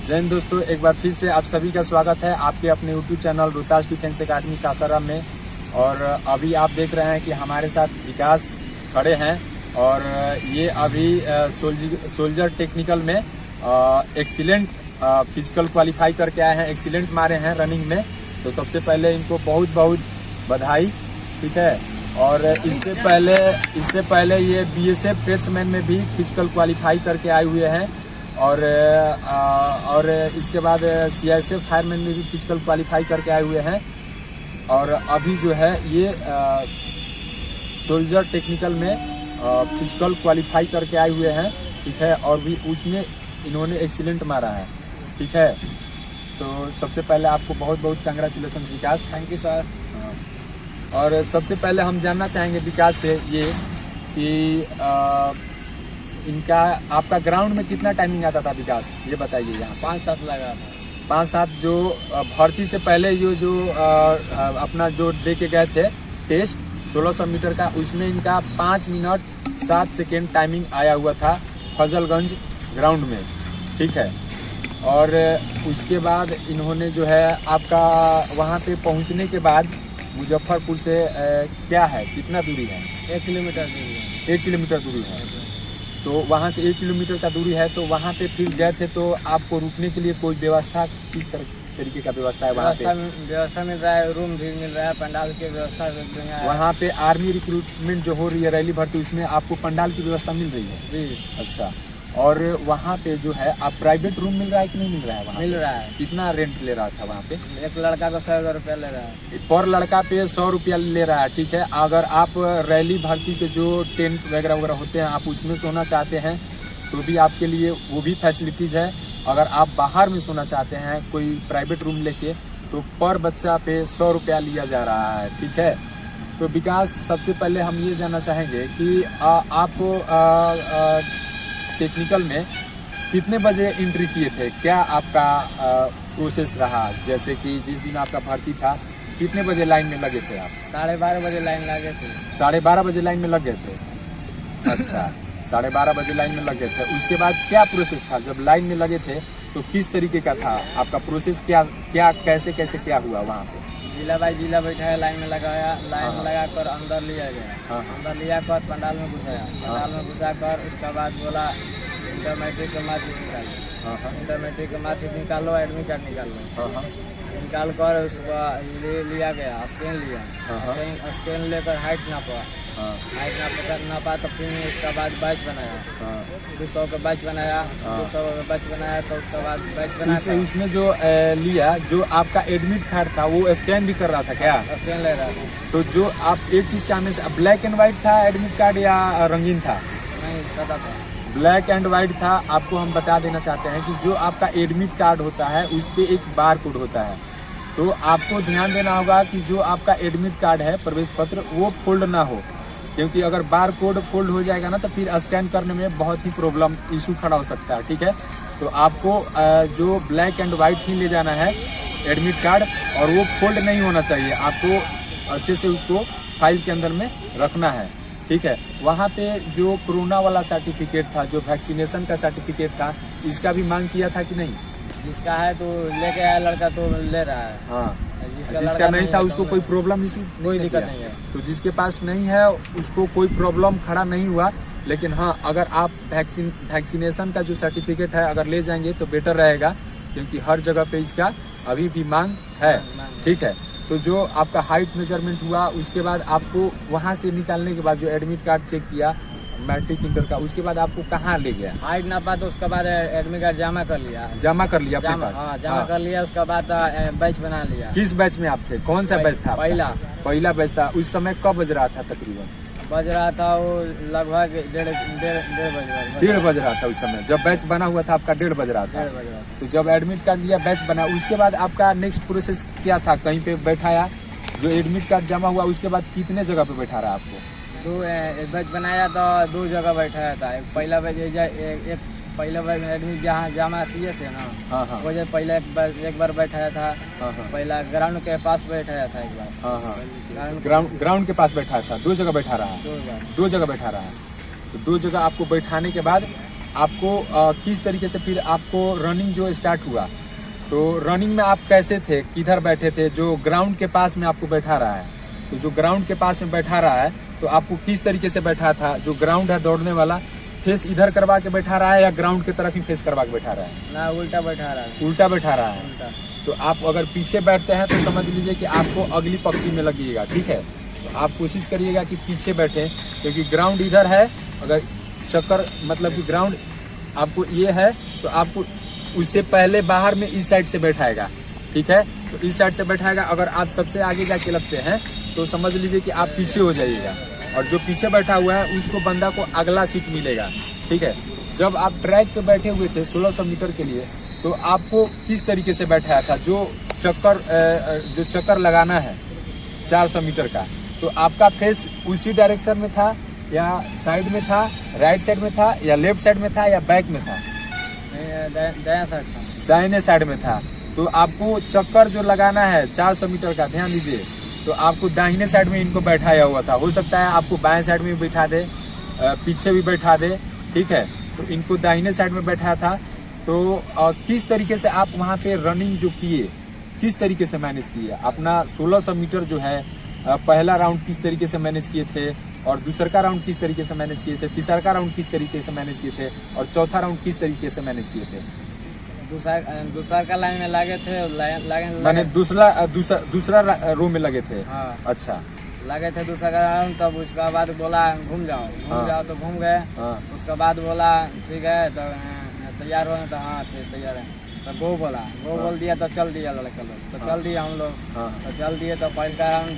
जय हिंद दोस्तों, एक बार फिर से आप सभी का स्वागत है आपके अपने यूट्यूब चैनल रोहतास डिफेंस अकादमी सासाराम में। और अभी आप देख रहे हैं कि हमारे साथ विकास खड़े हैं और ये अभी सोल्जर टेक्निकल में एक्सीलेंट फिजिकल क्वालिफाई करके आए हैं, एक्सीलेंट मारे हैं रनिंग में। तो सबसे पहले इनको बहुत बहुत बधाई, ठीक है। और इससे पहले ये बीएसएफ ट्रेड्समैन में भी फिजिकल क्वालिफाई करके आए हुए हैं और इसके बाद सीआईएसएफ फायरमैन में भी फिजिकल क्वालिफाई करके आए हुए हैं। और अभी जो है ये सोल्जर टेक्निकल में फिजिकल क्वालिफाई करके आए हुए हैं, ठीक है। और भी उसमें इन्होंने एक्सीलेंट मारा है, ठीक है। तो सबसे पहले आपको बहुत बहुत congratulation Vikas. Thank you sir. और सबसे पहले हम जानना चाहेंगे विकास से ये कि इनका आपका ग्राउंड में कितना टाइमिंग आता था विकास, ये बताइए। यहाँ 5-7 लगा था। 5-7 जो भर्ती से पहले ये जो अपना जो दे के गए थे टेस्ट 1600 मीटर का, उसमें इनका 5 मिनट 7 सेकेंड टाइमिंग आया हुआ था फजलगंज ग्राउंड में, ठीक है। और उसके बाद इन्होंने जो है आपका वहाँ पे पहुँचने के बाद मुजफ्फरपुर से क्या है, कितना दूरी है? 1 किलोमीटर दूरी है। 1 किलोमीटर दूरी है। तो वहाँ से 1 किलोमीटर का दूरी है। तो वहाँ पे फिर गए थे तो आपको रुकने के लिए कोई व्यवस्था, किस तरीके का व्यवस्था है वहाँ पे? व्यवस्था मिल रहा है, रूम भी मिल रहा है, पंडाल की व्यवस्था। वहाँ पे आर्मी रिक्रूटमेंट जो हो रही है रैली भर्ती, उसमें आपको पंडाल की व्यवस्था मिल रही है? जी। अच्छा। और वहाँ पे जो है आप प्राइवेट रूम मिल रहा है कि नहीं मिल रहा है? वहाँ मिल रहा है। कितना रेंट ले रहा था वहाँ पे? एक लड़का को 100 रुपया ले रहा है। पर लड़का पे 100 रुपया ले रहा है, ठीक है। अगर आप रैली भर्ती के जो टेंट वगैरह होते हैं आप उसमें सोना चाहते हैं तो भी आपके लिए वो भी फैसिलिटीज़ है। अगर आप बाहर में सोना चाहते हैं कोई प्राइवेट रूम लेके तो पर बच्चा पे 100 रुपया लिया जा रहा है, ठीक है। तो विकास, सबसे पहले हम ये जानना चाहेंगे कि आप टेक्निकल में कितने बजे एंट्री किए थे? क्या आपका प्रोसेस रहा? जैसे कि जिस दिन आपका भर्ती था कितने बजे लाइन में लगे थे आप? 12:30 बजे लाइन लगे थे। 12:30 बजे लाइन में लग गए थे? अच्छा, 12:30 बजे लाइन में लग गए थे। उसके बाद क्या प्रोसेस था? जब लाइन में लगे थे तो किस तरीके का था आपका प्रोसेस? क्या कैसे क्या हुआ वहाँ पे? जिला बाई जिला बैठाया, लाइन में लगाया, लाइन में लगा कर अंदर लिया गया। अंदर लिया कर पंडाल में घुसाया, पंडाल में घुसा कर उसके बाद बोला इंटरमीडिएट का मार्कशीट निकालो, इंटरमीडिएट का मार्कशीट निकालो, एडमिट कार्ड निकालो। निकाल कर उसको लिया गया, स्कैन लिया, स्कैन लेकर हाइट नापा, हाइट नापा तो फिर उसके बाद बैच बनाया, 200 का बैच बनाया, 200 का बैच बनाया। तो उसके बाद बैच बना उसमें जो लिया, जो आपका एडमिट कार्ड था वो स्कैन भी कर रहा था क्या? स्कैन ले रहा था। तो जो आप एक चीज़ का हमेशा ब्लैक एंड व्हाइट था एडमिट कार्ड या रंगीन था? नहीं, सादा था। ब्लैक एंड व्हाइट था। आपको हम बता देना चाहते हैं कि जो आपका एडमिट कार्ड होता है उस पर एक बार कोड होता है। तो आपको ध्यान देना होगा कि जो आपका एडमिट कार्ड है, प्रवेश पत्र, वो फोल्ड ना हो, क्योंकि अगर बार कोड फोल्ड हो जाएगा ना तो फिर स्कैन करने में बहुत ही प्रॉब्लम इशू खड़ा हो सकता है, ठीक है। तो आपको जो ब्लैक एंड व्हाइट ही ले जाना है एडमिट कार्ड, और वो फोल्ड नहीं होना चाहिए। आपको अच्छे से उसको फाइल के अंदर में रखना है, ठीक है। वहाँ पे जो कोरोना वाला सर्टिफिकेट था, जो वैक्सीनेशन का सर्टिफिकेट था, इसका भी मांग किया था कि नहीं? जिसका है तो लेके आया लड़का तो ले रहा है। हाँ, जिसका नहीं था उसको कोई प्रॉब्लम इशू, कोई दिक्कत नहीं है। तो जिसके पास नहीं है उसको कोई प्रॉब्लम खड़ा नहीं हुआ। लेकिन हाँ, अगर आप वैक्सीनेशन का जो सर्टिफिकेट है अगर ले जाएंगे तो बेटर रहेगा, क्योंकि हर जगह पे इसका अभी भी मांग है, ठीक है। तो जो आपका हाइट मेजरमेंट हुआ, उसके बाद आपको वहाँ से निकालने के बाद जो एडमिट कार्ड चेक किया मैट्रिक इंटर का, उसके बाद आपको कहाँ ले गया? हाइट नापा तो उसके बाद एडमिट कार्ड जमा कर लिया अपने पास। हाँ, जमा कर लिया। उसके बाद बैच बना लिया। किस बैच में आप थे? कौन सा बैच था? पहला बैच था। उस समय कब बज रहा था? तकरीबन बज रहा था वो लगभग 1:30 बज रहा था। उस समय जब बैच बना हुआ था आपका 1:30 बज रहा था। तो जब एडमिट कार्ड लिया, बैच बना, उसके बाद आपका नेक्स्ट प्रोसेस क्या था? कहीं पे बैठाया, जो एडमिट कार्ड जमा हुआ उसके बाद कितने जगह पे बैठा रहा आपको? एक बैच बनाया तो 2 जगह बैठाया था। पहला बैच पहला बार एडमिट जहाँ जमा किए थे ना, वो जब पहले एक बार बैठाया था। पहला ग्राउंड के पास बैठाया था एक बार। ग्राउंड के पास बैठा था। 2 जगह बैठा रहा है। 2 जगह बैठा रहा है। तो 2 जगह आपको बैठाने के बाद आपको किस तरीके से फिर आपको रनिंग जो स्टार्ट हुआ, तो रनिंग में आप कैसे थे, किधर बैठे थे? जो ग्राउंड के पास में आपको बैठा रहा है, तो जो ग्राउंड के पास में बैठा रहा है तो आपको किस तरीके से बैठा था? जो ग्राउंड है दौड़ने वाला, फेस इधर करवा के बैठा रहा है या ग्राउंड की तरफ ही फेस करवा के बैठा रहा है? ना, उल्टा बैठा रहा है। उल्टा बैठा रहा है। उल्टा। तो आप अगर पीछे बैठते हैं तो समझ लीजिए कि आपको अगली पक्की में लगिएगा, ठीक है। तो आप कोशिश करिएगा कि पीछे बैठे, क्योंकि ग्राउंड इधर है। अगर चक्कर मतलब कि ग्राउंड आपको ये है तो आपको उससे पहले बाहर में इस साइड से बैठाएगा, ठीक है। तो इस साइड से बैठाएगा। अगर आप सबसे आगे जाके लगते हैं तो समझ लीजिए कि आप पीछे हो जाइएगा, और जो पीछे बैठा हुआ है उसको बंदा को अगला सीट मिलेगा, ठीक है। जब आप ट्रैक पे बैठे हुए थे 1600 मीटर के लिए, तो आपको किस तरीके से बैठाया था? जो चक्कर लगाना है 400 मीटर का, तो आपका फेस उसी डायरेक्शन में था या साइड में था, राइट साइड में था या लेफ्ट साइड में था या बैक में था? दायां साइड था। दाहिने साइड में था। तो आपको चक्कर जो लगाना है 400 मीटर का, ध्यान दीजिए, तो आपको दाहिने साइड में इनको बैठाया हुआ था। हो सकता है आपको बाएं साइड में भी बैठा दे, पीछे भी बैठा दे, ठीक है। तो इनको दाहिने साइड में बैठाया था। तो किस तरीके से आप वहाँ पे रनिंग जो किए, किस तरीके से मैनेज किए अपना 1600 मीटर जो है? पहला राउंड किस तरीके से मैनेज किए थे, और दूसरा का राउंड किस तरीके से मैनेज किए थे, तीसरा का राउंड किस तरीके से मैनेज किए थे, और चौथा राउंड किस तरीके से मैनेज किए थे? दूसरा का लाइन में लगे थे, मैंने दूसरा रो में लगे थे। हाँ। अच्छा, लगे थे दूसरा का राउंड। तब उसका बाद बोला घूम जाओ, हाँ। जाओ, तो घूम गए। हाँ। उसके बाद बोला ठीक है, तो तैयार हो, तो हाँ ठीक तैयार है। तो गो बोला, गो बोल दिया, तो चल दिया लड़का लोग, तो चल दिया हम लोग। हाँ। तो चल दिए, तो पहले का राउंड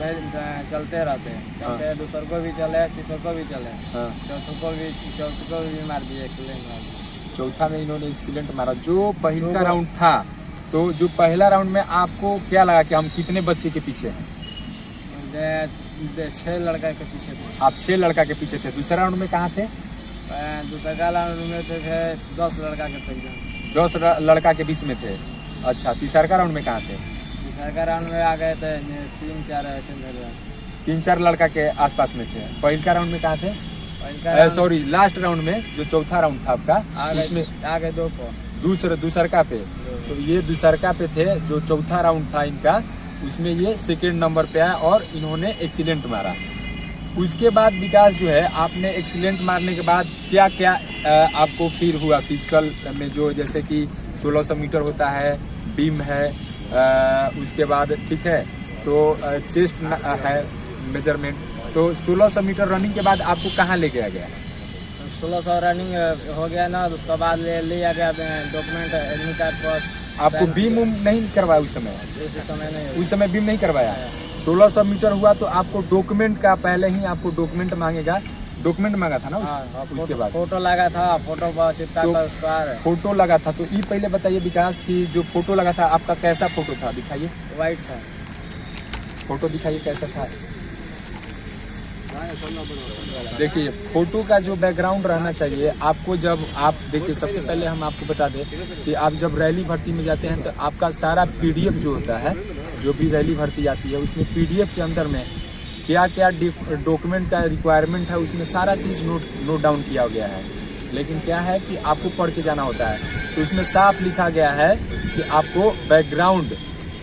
चलते रहते, चलते दूसर को भी चले, तीसर को भी चले, हाँ। चौथे को भी मार दिए, एक्सीलेंट मार दिए। चौथा में इन्होंने एक्सीलेंट मारा। जो पहला राउंड था, तो जो पहला राउंड में आपको क्या लगा कि हम कितने बच्चे के पीछे हैं? 6 लड़का के पीछे थे। आप 6 लड़का के पीछे थे। दूसरे राउंड में कहाँ थे? दूसरा राउंड में थे 10 लड़का के पीछे। 10 लड़का के बीच में थे। अच्छा, तीसरा राउंड में कहाँ थे? तीसरा राउंड में आ गए थे 3-4 ऐसे, 3-4 लड़का के आसपास में थे। पहला राउंड में कहाँ थे? सॉरी, लास्ट राउंड में जो चौथा राउंड था आपका, उसमें आ गए 2 को दूसरका पे। तो ये दूसरका पे थे। जो चौथा राउंड था इनका, उसमें ये सेकेंड नंबर पे आया और इन्होंने एक्सीलेंट मारा। उसके बाद विकास जो है, आपने एक्सीलेंट मारने के बाद क्या क्या आपको फील हुआ फिजिकल में? जो जैसे कि 1600 मीटर होता है, बीम है, उसके बाद ठीक है, तो चेस्ट है मेजरमेंट। तो 1600 मीटर रनिंग के बाद आपको कहाँ ले गया गया? 1600 रनिंग हो गया ना, उसके बाद लिया गया डॉक्यूमेंट, एडमिट कार्ड पर। आपको बीम नहीं करवाया उस समय? उस समय बीम नहीं करवाया। 1600 मीटर हुआ तो आपको डॉक्यूमेंट का, पहले ही आपको डॉक्यूमेंट मांगेगा। डॉक्यूमेंट मांगा था ना उसके बाद फोटो लगा था, फोटो पर चिपका था उसका। फोटो लगा था। तो ये पहले बताइए विकास की जो फोटो लगा था आपका कैसा फोटो था? दिखाइए, व्हाइट था फोटो, दिखाइए कैसा था। देखिए, फोटो का जो बैकग्राउंड रहना चाहिए आपको, जब आप देखिए, सबसे पहले हम आपको बता दें कि आप जब रैली भर्ती में जाते हैं तो आपका सारा पीडीएफ जो होता है, जो भी रैली भर्ती आती है, उसमें पीडीएफ के अंदर में क्या क्या डॉक्यूमेंट का रिक्वायरमेंट है, उसमें सारा चीज़ नोट डाउन किया गया है। लेकिन क्या है कि आपको पढ़ के जाना होता है। तो उसमें साफ लिखा गया है कि आपको बैकग्राउंड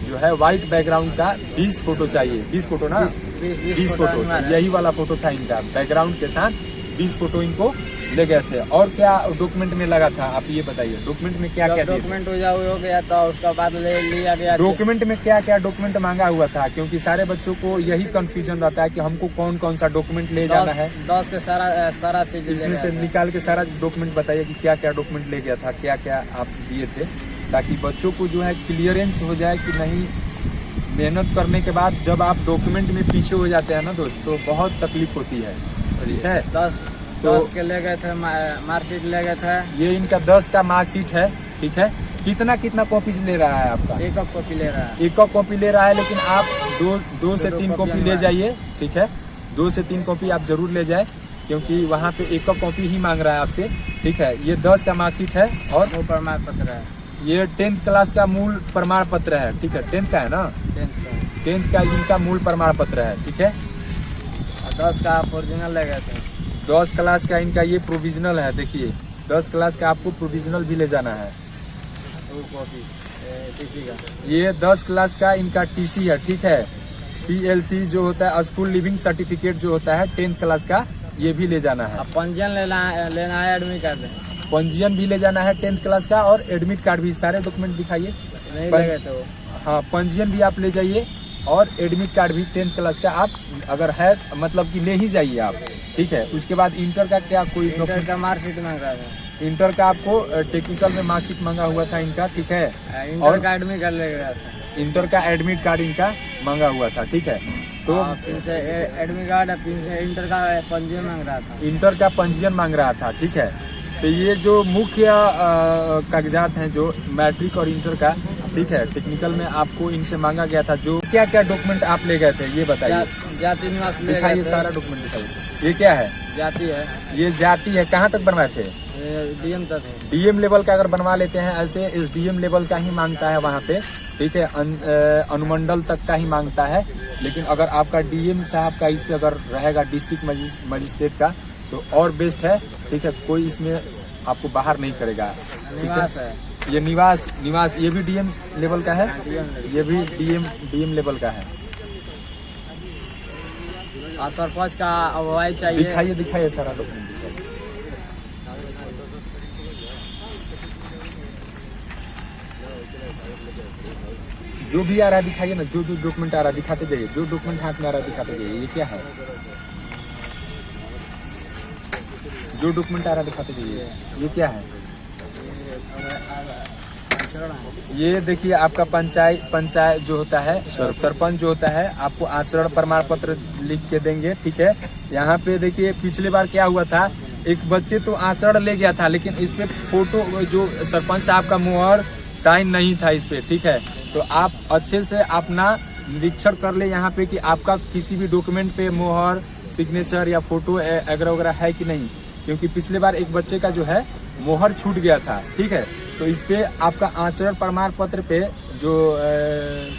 जो है, व्हाइट बैकग्राउंड का 20 फोटो चाहिए। 20 फोटो ना, 20 फोटो। यही वाला फोटो था इनका, बैकग्राउंड के साथ 20 फोटो इनको ले गए थे। और क्या डॉक्यूमेंट में लगा था, आप ये बताइए, डॉक्यूमेंट में क्या क्या डॉक्यूमेंट हो गया था, उसका बाद ले लिया गया। डॉक्यूमेंट में क्या क्या डॉक्यूमेंट मांगा हुआ था? क्योंकि सारे बच्चों को यही कंफ्यूजन रहता है कि हमको कौन कौन सा डॉक्यूमेंट ले जाना है। 10 के सारा चीज इसमें से निकाल के सारा डॉक्यूमेंट बताइए कि क्या क्या डॉक्यूमेंट ले गया था, क्या क्या आप दिए थे, ताकि बच्चों को जो है क्लियरेंस हो जाए कि नहीं। मेहनत करने के बाद जब आप डॉक्यूमेंट में पीछे हो जाते हैं ना दोस्त, तो बहुत तकलीफ होती है, ठीक है। 10 के ले गए थे, मार्कशीट ले गए थे। ये इनका 10 का मार्कशीट है, ठीक है। कितना कॉपी ले रहा है आपका? एक कॉपी ले रहा है। एक कॉपी ले रहा है, लेकिन आप दो से तीन कॉपी ले जाइए, ठीक है। 2 से 3 कॉपी आप जरूर ले जाए, क्योंकि वहाँ पे एक कॉपी ही मांग रहा है आपसे, ठीक है। ये 10 का मार्कशीट है और प्रमाण पत्र है। ये 10th क्लास का मूल प्रमाण पत्र है, ठीक है। 10th का है ना, 10th का इनका मूल प्रमाण पत्र है, ठीक है। 10 का ओरिजिनल ले गए थे। 10 क्लास का इनका ये प्रोविजनल है, देखिए 10 क्लास का आपको प्रोविजनल भी ले जाना है। 2 कॉपी टीसी का। ये 10 क्लास का इनका टीसी है, ठीक है। CLC जो होता है स्कूल लिविंग सर्टिफिकेट जो होता है 10th क्लास का, ये भी ले जाना है। अब पंजीयन लेना है, एडमिट कार्ड पंजीयन भी ले जाना है 10th क्लास का, और एडमिट कार्ड भी। सारे डॉक्यूमेंट दिखाइए। नहीं लगे तो हाँ, पंजीयन भी आप ले जाइए और एडमिट कार्ड भी 10th क्लास का आप अगर है मतलब कि ले ही जाइए आप, ठीक है। उसके बाद इंटर का क्या कोई इंटर का मार्कशीट मांग रहा था। इंटर का आपको टेक्निकल में मार्कशीट मांगा हुआ था इनका, ठीक है। इंटर का एडमिट कार्ड ले गया था। इंटर का एडमिट कार्ड इनका मांगा हुआ था, ठीक है। तो फिर से एडमिट कार्ड, फिर से इंटर का पंजीयन मांग रहा था। इंटर का पंजीयन मांग रहा था, ठीक है। तो ये जो मुख्य कागजात हैं जो मैट्रिक और इंटर का, ठीक है, टेक्निकल में आपको इनसे मांगा गया था। जो क्या क्या डॉक्यूमेंट आप ले गए थे ये बताइए। जाति निवास ले दिखाइए, गए थे। सारा डॉक्यूमेंट दिखाइए। ये क्या है? जाति है। ये जाति है। कहाँ तक बनवाए थे? DM तक है। DM लेवल का अगर बनवा लेते हैं, ऐसे SDM लेवल का ही मांगता है वहाँ पे, ठीक है। अनुमंडल तक का ही मांगता है। लेकिन अगर आपका DM साहब का इस पे अगर रहेगा डिस्ट्रिक्ट मजिस्ट्रेट का तो और बेस्ट है, ठीक है। कोई इसमें आपको बाहर नहीं करेगा। निवास है ये निवास ये भी DM लेवल का है। ये भी DM लेवल का है। और सरपंच का अगुवाई चाहिए। दिखाइए सारा डॉक्यूमेंट दिखाइए। जो भी आ रहा है दिखाइए ना, जो डॉक्यूमेंट आ रहा है दिखाते जाइए। जो डॉक्यूमेंट हाथ में आ रहा है दिखाते जाइए। ये क्या है? जो डॉक्यूमेंट आ रहा है दिखाते जाइए। ये क्या है? ये देखिए आपका पंचायत जो होता है, सरपंच जो होता है, आपको आचरण प्रमाण पत्र लिख के देंगे, ठीक है। यहाँ पे देखिए पिछली बार क्या हुआ था, एक बच्चे तो आचरण ले गया था, लेकिन इस पे फोटो जो सरपंच साहब का मुहर साइन नहीं था इस पे, ठीक है। तो आप अच्छे से अपना निरीक्षण कर ले यहाँ पे कि आपका किसी भी डॉक्यूमेंट पे मुहर, सिग्नेचर या फोटो वगैरह है कि नहीं, क्योंकि पिछले बार एक बच्चे का जो है मुहर छूट गया था, ठीक है। तो इस पे आपका आचरण प्रमाण पत्र पे जो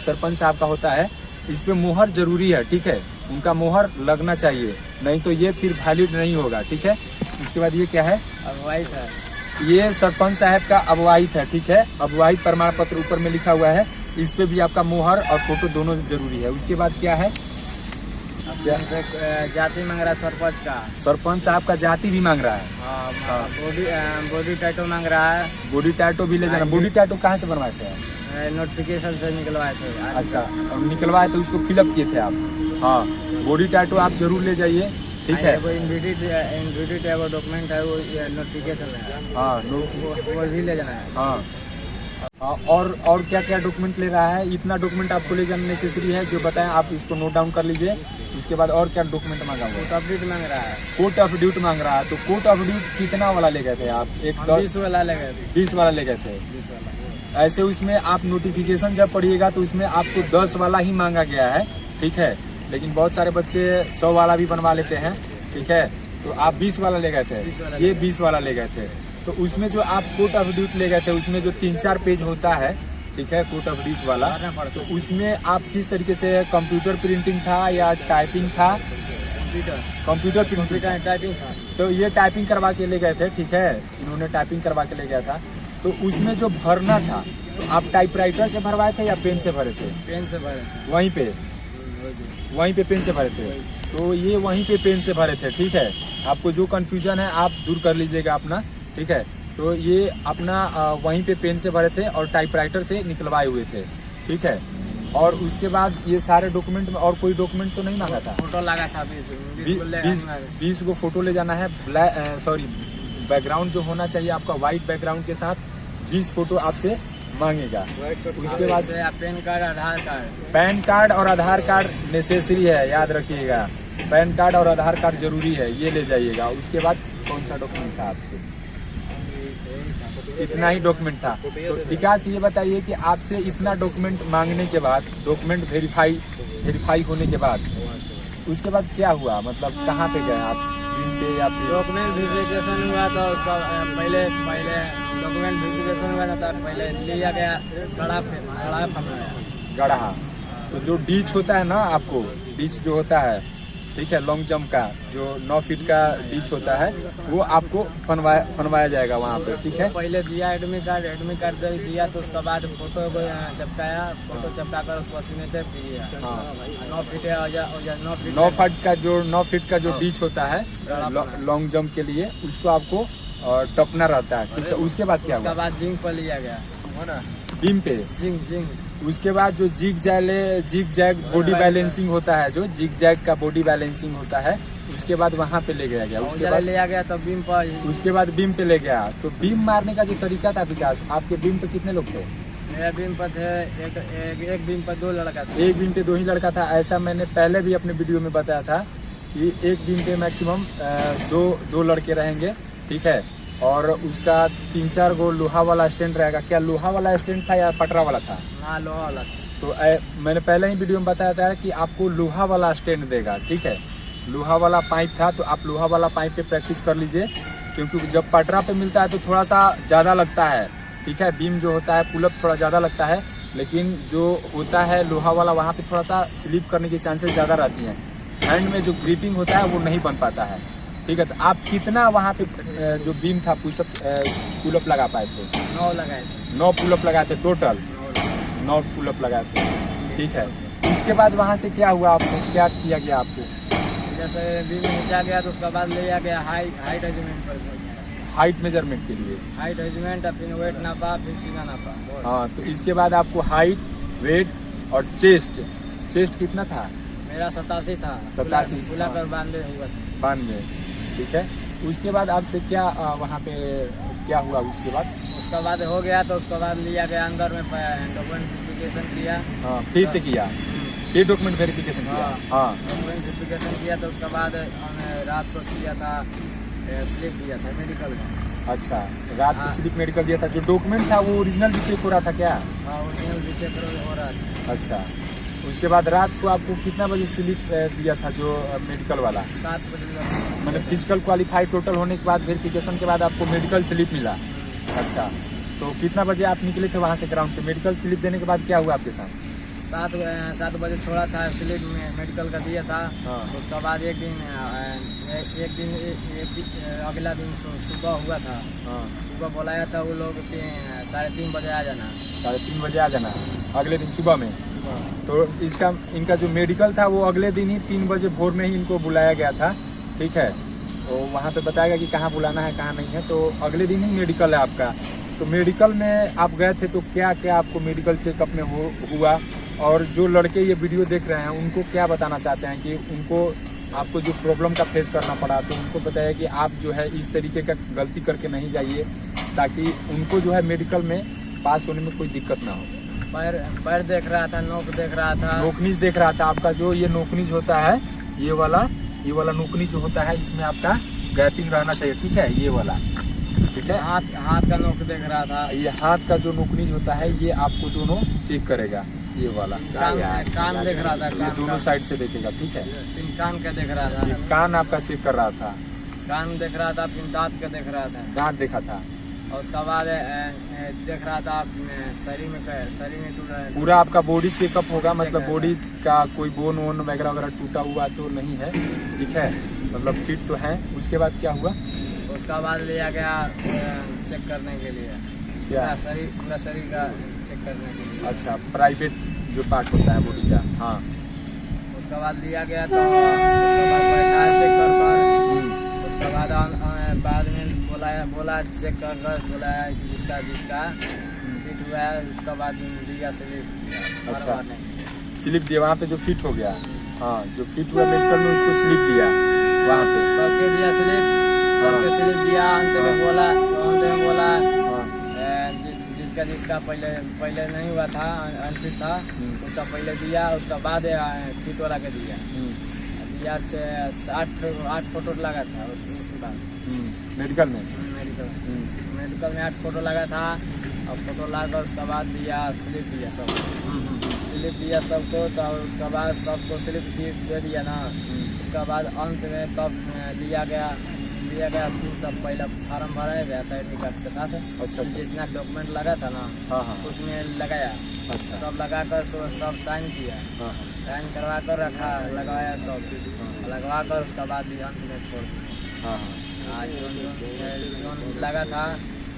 सरपंच साहब का होता है, इस पे मुहर जरूरी है, ठीक है। उनका मुहर लगना चाहिए, नहीं तो ये फिर वैलिड नहीं होगा, ठीक है। उसके बाद ये क्या है? अगुवाई है। ये सरपंच साहब का अगुवाहित है, ठीक है। अगुवाहित प्रमाण पत्र ऊपर में लिखा हुआ है, इस पे भी आपका मुहर और फोटो दोनों जरूरी है। उसके बाद क्या है? जाति मांग रहा है सरपंच का। सरपंच साहब का जाति भी मांग रहा है। बॉडी टैटू मांग रहा है। बॉडी टैटू भी ले जाना। बॉडी टैटू कहाँ से बनवाए थे? नोटिफिकेशन से निकलवाए थे। अच्छा, और निकलवाए थे, उसको फिलअप किए थे आप। हाँ, बॉडी टैटू आप जरूर ले जाइए, ठीक है। वो इनविटेड है, वो डॉक्यूमेंट है, वो नोटिफिकेशन है। हाँ, वो भी ले जाना है। हाँ। और क्या क्या डॉक्यूमेंट ले रहा है? इतना डॉक्यूमेंट आपको ले जाना नेसेसरी है, जो बताएं आप इसको नोट डाउन कर लीजिए। उसके बाद और क्या डॉक्यूमेंट मांगा हुआ? कोर्ट ऑफ ड्यूटी मांग रहा है। कोर्ट ऑफ ड्यूटी मांग रहा है। तो कोर्ट ऑफ ड्यूटी कितना वाला ले गए थे आप? 20 वाला ले गए थे। 20 वाला ले गए थे। 20 वाला। ऐसे उसमें आप नोटिफिकेशन जब पढ़िएगा तो उसमें आपको 10 वाला ही मांगा गया है, ठीक है। लेकिन बहुत सारे बच्चे 100 वाला भी बनवा लेते हैं, ठीक है। तो आप 20 वाला ले गए थे, ये 20 वाला ले गए थे। तो उसमें जो आप कोर्ट ऑफ ड्यूटी ले गए थे, उसमें जो 3-4 पेज होता है, ठीक है, कोर्ट ऑफ ड्यूटी वाला, तो उसमें आप किस तरीके से कंप्यूटर प्रिंटिंग था या टाइपिंग था? कंप्यूटर टाइपिंग था। तो ये टाइपिंग करवा के ले गए थे, ठीक है। इन्होंने टाइपिंग करवा के ले गया था। तो उसमें जो भरना था, तो आप टाइपराइटर से भरवाए थे या पेन से भरे थे? पेन से भरे थे। वहीं पे पेन से भरे थे। तो ये वहीं पे पेन से भरे थे, ठीक है। आपको जो कंफ्यूजन है आप दूर कर लीजिएगा अपना, ठीक है। तो ये अपना वहीं पे पेन से भरे थे और टाइपराइटर से निकलवाए हुए थे, ठीक है। और उसके बाद ये सारे डॉक्यूमेंट में और कोई डॉक्यूमेंट तो नहीं मांगा था? फोटो लगा था 20 को फोटो ले जाना है। बैकग्राउंड जो होना चाहिए आपका व्हाइट बैकग्राउंड के साथ 20 फोटो आपसे मांगेगा। उसके बाद पैन कार्ड, आधार कार्ड। पैन कार्ड और आधार कार्ड नेसेसरी है, याद रखिएगा। पैन कार्ड और आधार कार्ड जरूरी है, ये ले जाइएगा। उसके बाद कौन सा डॉक्यूमेंट था आपसे? इतना ही डॉक्यूमेंट था। तो विकास ये बताइए कि आपसे इतना डॉक्यूमेंट मांगने के बाद, डॉक्यूमेंट वेरीफाई होने के बाद, उसके बाद क्या हुआ? मतलब कहाँ पे गए आप? पे या फिर डॉक्यूमेंट वेरिफिकेशन हुआ था उसका पहले डॉक्यूमेंट वेरिफिकेशन हुआ था, पहले लिया गया गढ़ा। तो जो डीच होता है ना, आपको डीच जो होता है ठीक है, लॉन्ग जंप का जो 9 फीट का डिच होता है वो आपको बनवाया जाएगा वहाँ पे। ठीक है, पहले दिया एडमिट कार्ड दिया तो उसके बाद फोटो चिपकाया, फोटो चिपका कर उसको सिग्नेचर किया। 9 फीट का जो डिच होता है लॉन्ग जंप के लिए, उसको आपको टपना रहता है। ठीक है, उसके बाद क्या हुआ? उसके बाद जिंक पर लिया गया, बीम पे जिंक। उसके बाद जो जिग जैग बॉडी बैलेंसिंग होता है, जो जिग जैग का बॉडी बैलेंसिंग होता है, उसके बाद वहाँ पे ले गया। उसके बाद लिया गया तो बीम पर, उसके बाद बीम पे ले गया। तो बीम मारने का जो तरीका था विकास, आपके बीम पे कितने लोग थे? मेरा बीम पर थे एक बीम पर 2 लड़का था। एक बीम पे 2 ही लड़का था। ऐसा मैंने पहले भी अपने वीडियो में बताया था कि एक बीम पे मैक्सिमम 2 लड़के रहेंगे। ठीक है, और उसका 3-4 गो लोहा वाला स्टैंड रहेगा। क्या लोहा वाला स्टैंड था या पटरा वाला था? हाँ, लोहा वाला था। तो मैंने पहले ही वीडियो में बताया था कि आपको लोहा वाला स्टैंड देगा। ठीक है, लोहा वाला पाइप था, तो आप लोहा वाला पाइप पे प्रैक्टिस कर लीजिए, क्योंकि जब पटरा पे मिलता है तो थोड़ा सा ज़्यादा लगता है। ठीक है, बीम जो होता है पुलअप थोड़ा ज़्यादा लगता है, लेकिन जो होता है लोहा वाला वहाँ पे थोड़ा सा स्लिप करने की चांसेस ज़्यादा रहती हैं। हैंड में जो ग्रिपिंग होता है वो नहीं बन पाता है। ठीक है, तो आप कितना वहाँ पे जो बीम था पुलअप लगा पाए थे? 9 लगाए थे। 9 पुलअप लगाए थे टोटल, 9 पुलअप लगाए थे। ठीक है, उसके बाद वहाँ से क्या हुआ? आपको क्या किया गया? आपको जैसे बीम नीचा गया तो उसके बाद लिया गया हाइट मेजरमेंट पर, हाइट मेजरमेंट के लिए हाइट मेजरमेंट, फिर वेट नापा, फिर सीना नापा। हाँ, तो इसके बाद आपको हाइट, वेट और चेस्ट कितना था? मेरा 87 था। 87 खुला कर 92 हुआ था। 92। ठीक है, उसके बाद आपसे क्या वहाँ पे क्या हुआ? उसके बाद हो गया तो उसके बाद लिया गया अंदर में, डॉक्यूमेंट वेरिफिकेशन किया। हाँ, फिर से किया, फिर डॉक्यूमेंट वेरिफिकेशन किया। हाँ, डॉक्यूमेंट वेरिफिकेशन किया तो उसके बाद रात को किया था, स्लिप दिया था मेडिकल का। अच्छा, रात को स्लिप मेडिकल दिया था। जो डॉक्यूमेंट था वो ओरिजिनल भी चेक हो रहा था क्या? हाँ, ओरिजिनल भी चेक हो रहा था। अच्छा, उसके बाद रात को आपको कितना बजे स्लिप दिया था जो मेडिकल वाला? 7 बजे। मतलब फिजिकल क्वालिफाई टोटल होने के बाद वेरिफिकेशन के बाद आपको मेडिकल स्लिप मिला। अच्छा, तो कितना बजे आप निकले थे वहाँ से ग्राउंड से? मेडिकल स्लिप देने के बाद क्या हुआ आपके साथ? 7 बजे छोड़ा था, स्लिप मेडिकल का दिया था। हाँ। उसके बाद एक दिन अगला दिन सुबह हुआ था। हाँ, सुबह बुलाया था वो लोग 3:30 बजे आ जाना। 3:30 बजे आ जाना अगले दिन सुबह में। तो इनका जो मेडिकल था वो अगले दिन ही 3 बजे भोर में ही इनको बुलाया गया था। ठीक है, तो वहाँ पे बताएगा कि कहाँ बुलाना है कहाँ नहीं है। तो अगले दिन ही मेडिकल है आपका। तो मेडिकल में आप गए थे तो क्या क्या आपको मेडिकल चेकअप में हुआ? और जो लड़के ये वीडियो देख रहे हैं उनको क्या बताना चाहते हैं कि उनको आपको जो प्रॉब्लम का फेस करना पड़ा, तो उनको बताया कि आप जो है इस तरीके का गलती करके नहीं जाइए, ताकि उनको जो है मेडिकल में पास होने में कोई दिक्कत ना हो। पैर देख रहा था, नोक देख रहा था, नोकनीज देख रहा था। आपका जो ये नोकनीज होता है, ये वाला नोकनीज जो होता है, इसमें आपका गैपिंग रहना चाहिए। ठीक है, ये वाला। ठीक है, हाथ का नोक देख रहा था। ये हाथ का जो नोकनीज होता है ये आपको दोनों चेक करेगा। ये वाला कान देख रहा था, ये दोनों साइड से देखेगा। ठीक है, कान का देख रहा था, ये कान आपका चेक कर रहा था, कान देख रहा था, फिर दांत का देख रहा था, दांत देखा था। और उसके बाद देख रहा था शरीर में पूरा आपका बॉडी चेकअप होगा। मतलब बॉडी का कोई बोन वोन वगैरह टूटा हुआ तो नहीं है। ठीक है, मतलब फिट तो है। उसके बाद क्या हुआ? उसका बाद लिया गया चेक करने के लिए, क्या? पूरा शरीर का चेक करने के लिए। अच्छा, प्राइवेट जो पार्ट होता है बॉडी का। हाँ, उसका बाद लिया गया तो उसके बाद बैठा चेक कर, उसके बाद में बोला चेक कर बोला जिसका फिट हुआ है, उसका बाद दिया स्लिप। अच्छा, स्लिप दिया वहाँ पे जो फिट हो गया। हाँ, जो फिट हुआ मेडिकल में उसको स्लिप दिया वहाँ पे, सबके दिया स्लिप, सबके स्लिप दिया। अंत में बोला जिसका पहले नहीं हुआ था, अनफिट था, उसका पहले दिया, उसका बाद फिट वाला के दिया। 8 फोटो लगा था उसके बाद मेडिकल में 8 फोटो लगा था। और फोटो लाकर उसके बाद दिया स्लिप दिया सबको। तो उसके बाद सबको स्लिप दे दिया ना। उसके बाद अंत में तब लिया गया फिर सब पहला फार्म भराया गया था एडमिट कार्ड के साथ। अच्छा, जितना डॉक्यूमेंट लगा था ना, उसमें लगाया। अच्छा, सब लगाकर सब साइन किया। साइन करवा कर रखा, लगाया सब। लगवा कर उसका बाद ही अंत में छोड़ दिया। हाँ हाँ जो लगा था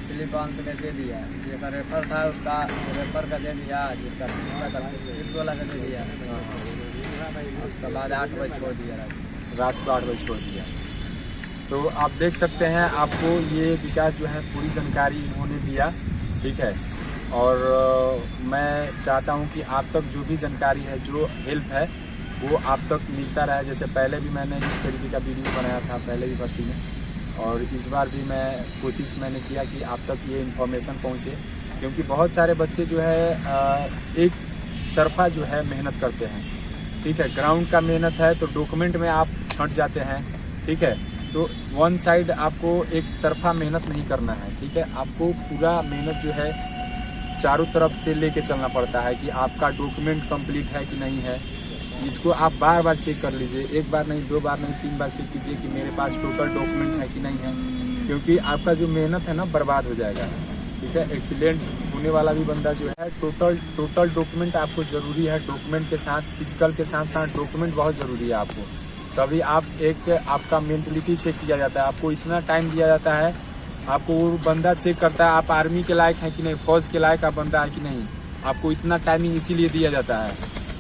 स्लिप अंत में दे दिया, जिसका रेफर था उसका रेफर का दे दिया, जिसका फिर वाला का दे दिया। उसके बाद 8 बजे छोड़ दिया, रात को 8 बजे छोड़ दिया। तो आप देख सकते हैं, आपको ये विकास जो है पूरी जानकारी इन्होंने दिया, ठीक है। और मैं चाहता हूँ कि आप तक जो भी जानकारी है, जो हेल्प है, वो आप तक मिलता रहे। जैसे पहले भी मैंने इस तरीके का वीडियो बनाया था पहले भी भर्ती में, और इस बार भी कोशिश मैंने किया कि आप तक ये इन्फॉर्मेशन पहुँचे, क्योंकि बहुत सारे बच्चे जो है एक तरफा जो है मेहनत करते हैं, ठीक है। ग्राउंड का मेहनत है तो डॉक्यूमेंट में आप छंट जाते हैं, ठीक है। तो वन साइड आपको एक तरफा मेहनत नहीं करना है, ठीक है। आपको पूरा मेहनत जो है चारों तरफ से लेके चलना पड़ता है कि आपका डॉक्यूमेंट कंप्लीट है कि नहीं है। इसको आप बार बार चेक कर लीजिए, एक बार नहीं, 2 बार नहीं, 3 बार चेक कीजिए कि मेरे पास टोटल डॉक्यूमेंट है कि नहीं है, क्योंकि आपका जो मेहनत है ना बर्बाद हो जाएगा, ठीक है। एक्सीडेंट होने वाला भी बंदा जो है टोटल डॉक्यूमेंट आपको ज़रूरी है। डॉक्यूमेंट के साथ, फिजिकल के साथ साथ डॉक्यूमेंट बहुत ज़रूरी है आपको, तभी आपका मेंटलिटी चेक किया जाता है। आपको इतना टाइम दिया जाता है, आपको वो बंदा चेक करता है आप आर्मी के लायक हैं कि नहीं, फौज के लायक आप बंदा है कि नहीं। आपको इतना टाइमिंग इसीलिए दिया जाता है,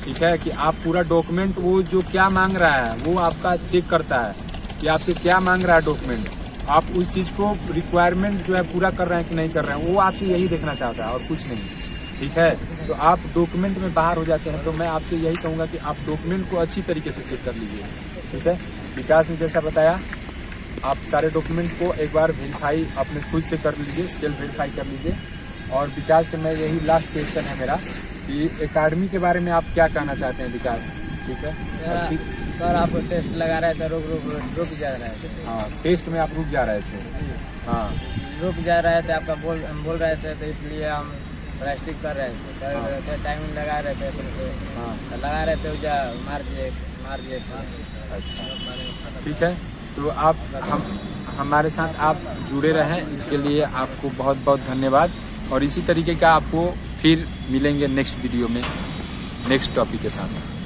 ठीक है, कि आप पूरा डॉक्यूमेंट, वो जो क्या मांग रहा है वो आपका चेक करता है कि आपसे क्या मांग रहा है डॉक्यूमेंट, आप उस चीज़ को रिक्वायरमेंट जो है पूरा कर रहे हैं कि नहीं कर रहे हैं, वो आपसे यही देखना चाहता है और कुछ नहीं, ठीक है। तो आप डॉक्यूमेंट में बाहर हो जाते हैं, तो मैं आपसे यही कहूँगा कि आप डॉक्यूमेंट को अच्छी तरीके से चेक कर लीजिए, ठीक है। विकास ने जैसा बताया, आप सारे डॉक्यूमेंट को एक बार वेरीफाई अपने खुद से कर लीजिए, सेल्फ वेरीफाई कर लीजिए। और विकास से मैं यही लास्ट क्वेश्चन है मेरा कि एकेडमी के बारे में आप क्या कहना चाहते हैं विकास, ठीक है। सर आप टेस्ट लगा रहे थे, रुक जा रहे थे। हाँ, टेस्ट में आप रुक जा रहे थे। हाँ, रुक जा रहे थे, आपका बोल रहे थे, तो इसलिए हम प्रैक्टिस कर रहे थे, टाइमिंग लगा रहे थे, हाँ लगा रहे थे, मार दिए। अच्छा, ठीक है। तो आप हमारे साथ आप जुड़े रहें, इसके लिए आपको बहुत बहुत धन्यवाद। और इसी तरीके का आपको फिर मिलेंगे नेक्स्ट वीडियो में नेक्स्ट टॉपिक के साथ।